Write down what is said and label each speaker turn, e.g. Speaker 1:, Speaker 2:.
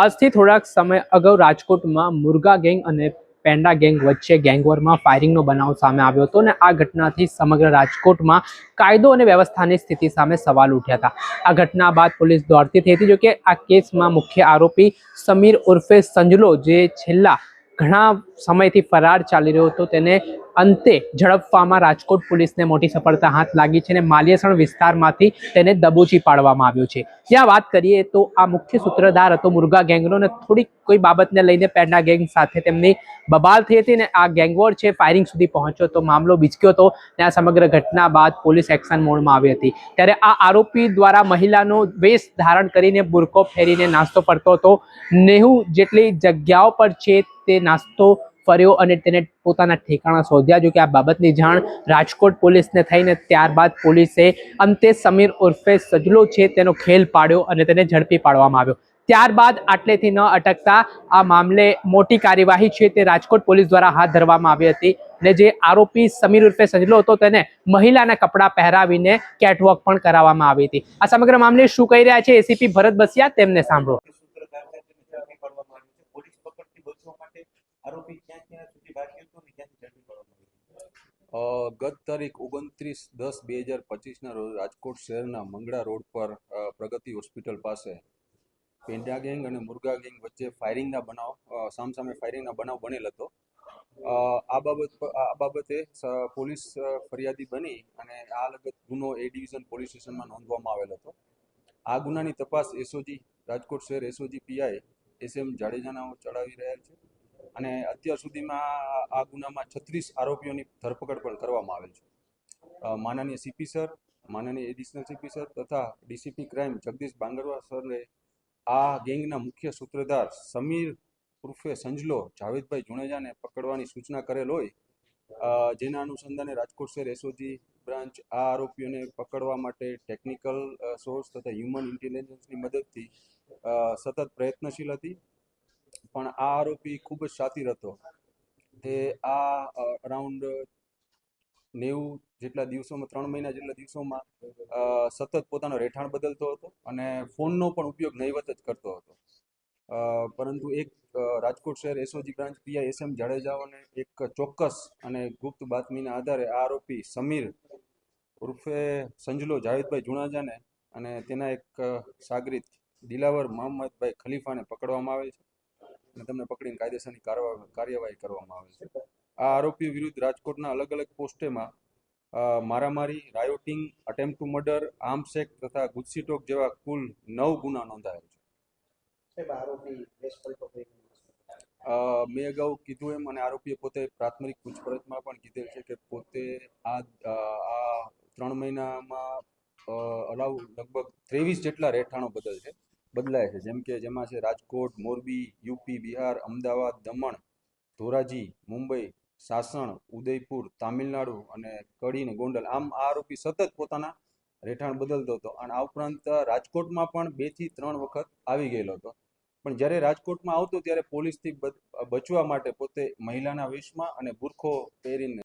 Speaker 1: આજથી થોડાક સમય અગાઉ રાજકોટમાં મુર્ગા ગેંગ અને પેંડા ગેંગ વચ્ચે ગેંગવોરમાં ફાયરિંગનો બનાવ સામે આવ્યો હતો અને આ ઘટનાથી સમગ્ર રાજકોટમાં કાયદો અને વ્યવસ્થાની સ્થિતિ સામે સવાલ ઉઠ્યા હતા। આ ઘટના બાદ પોલીસ દોડતી થઈ હતી। જોકે આ કેસમાં મુખ્ય આરોપી સમીર ઉર્ફે સંજલો, જે છેલ્લા ઘણા સમયથી ફરાર ચાલી રહ્યો હતો, તેને અંતે ઝડપવામાં રાજકોટ પોલીસને મોટી સફળતા હાથ લાગી છે અને માલિયાસણ વિસ્તારમાંથી તેને દબોચી પાડવામાં આવ્યો છે। જ્યાં વાત કરીએ તો આ મુખ્ય સૂત્રધાર હતો મુર્ગા ગેંગનો અને થોડીક કોઈ બાબતને લઈને પેંડા ગેંગ સાથે તેમની બબાલ થઈ હતી અને આ ગેંગવોર છે ફાયરિંગ સુધી પહોંચ્યો તો મામલો બીચક્યો હતો અને આ સમગ્ર ઘટના બાદ પોલીસ એક્શન મોડમાં આવી હતી। ત્યારે આ આરોપી દ્વારા મહિલાનો વેશ ધારણ કરીને બુરકો ફેરીને નાસ્તો કરતો હતો। 90 જેટલી જગ્યાઓ પર છે તે નાસ્તો ફર્યો અને તેને પોતાના ઠેકાણા શોધ્યા। જો કે આ બાબતની જાણ રાજકોટ પોલીસને થઈને ત્યારબાદ પોલીસે અંતે સમીર ઉર્ફે સજલો છે તેનો ખેલ પાડ્યો અને તેને ઝડપી પાડવામાં આવ્યો। ત્યારબાદ આટલેથી ન અટકતા આ મામલે મોટી કાર્યવાહી છે તે રાજકોટ પોલીસ દ્વારા હાથ ધરવામાં આવી હતી અને જે આરોપી સમીર ઉર્ફે સજલો હતો તેને મહિલાના કપડાં પહેરાવીને કેટવોક પણ કરાવવામાં આવી હતી। આ સમગ્ર મામલે શું કહી રહ્યા છે એસીપી ભરત બસિયા, તેમને સાંભળો।
Speaker 2: ગત તારીખ 29/10/2025 રોજ રાજકોટ શહેરના મંગળા રોડ પર પ્રગતિ હોસ્પિટલ પાસે પેંડા ગેંગ અને મુર્ગા ગેંગ વચ્ચે ફાયરિંગના બનાવ સામસામે ફાયરિંગના બનાવ બનેલ હતો। આ બાબતે પોલીસ ફરિયાદી બની અને આ લગત ગુનો એ ડિવિઝન પોલીસ સ્ટેશનમાં નોંધવામાં આવેલ હતો। આ ગુનાની તપાસ એસઓજી રાજકોટ શહેર એસઓજી પીઆઈ SM જાડેજાના ચલાવી રહ્યા છે અને અત્યાર સુધીમાં આ ગુનામાં 36 આરોપીઓની ધરપકડ પણ કરવામાં આવેલ છે। માનનીય સીપી સર, માનનીય એડિશનલ સીપી સર તથા ડીસીપી ક્રાઇમ જગદીશ બાંગરવા સરે આ ગેંગના મુખ્ય સૂત્રધાર સમીર ઉર્ફે સંજલો જાવેદભાઈ જુણેજાને પકડવાની સૂચના કરેલ હોય, જેના અનુસંધાને રાજકોટ શહેર એસઓજી બ્રાન્ચ આ આરોપીઓને પકડવા માટે ટેકનિકલ સોર્સ તથા હ્યુમન ઇન્ટેલિજન્સની મદદથી સતત પ્રયત્નશીલ હતી। પણ આ આરોપી ખૂબ જ શાતિર હતો। તે આ અરાઉન્ડ 90 જેટલા દિવસોમાં 3 મહિના જેટલા દિવસોમાં સતત પોતાનો રહેઠાણ બદલતો હતો અને ફોનનો પણ ઉપયોગ નહીવત જ કરતો હતો। પરંતુ એક રાજકોટ શહેર એસઓજી બ્રાન્ચ પીઆઈ SM જાડેજાઓને એક ચોક્કસ અને ગુપ્ત બાતમીના આધારે આ આરોપી સમીર ઉર્ફે સંજલો જાવેદભાઈ જુણેજાને અને તેના એક સાગરીત દિલાવર મોહમ્મદભાઈ ખલીફાને પકડવામાં આવે છે અને તેમને પકડીને કાયદેસરની કાર્યવાહી કરવામાં આવે છે। આ આરોપીઓ વિરુદ્ધ રાજકોટના અલગ અલગ પોસ્ટેમાં મારામારી, rioting, attempt two murder, arms act તથા ગુજસીટોક જેવા કુલ 9 ગુના નોંધાયેલ છે। મેં અગાઉ કીધું એમ અને આરોપીએ પોતે પ્રાથમિક પૂછપરછમાં પણ કીધેલ છે કે પોતે આ 3 મહિનામાં લગભગ 23 જેટલા રહેઠાણો બદલાય છે, જેમાં છે રાજકોટ, મોરબી, યુપી, બિહાર, અમદાવાદ, દમણ, ધોરાજી, મુંબઈ, સાસણ, ઉદયપુર, તામિલનાડુ અને કડી ને ગોંડલ। આમ આ આરોપી સતત પોતાના રહેઠાણ બદલતો હતો અને આ ઉપરાંત રાજકોટમાં પણ 2 થી 3 વખત આવી ગયેલો હતો। પણ જ્યારે રાજકોટમાં આવતો ત્યારે પોલીસથી બચવા માટે પોતે મહિલાના વેશમાં અને બુરખો પહેરીને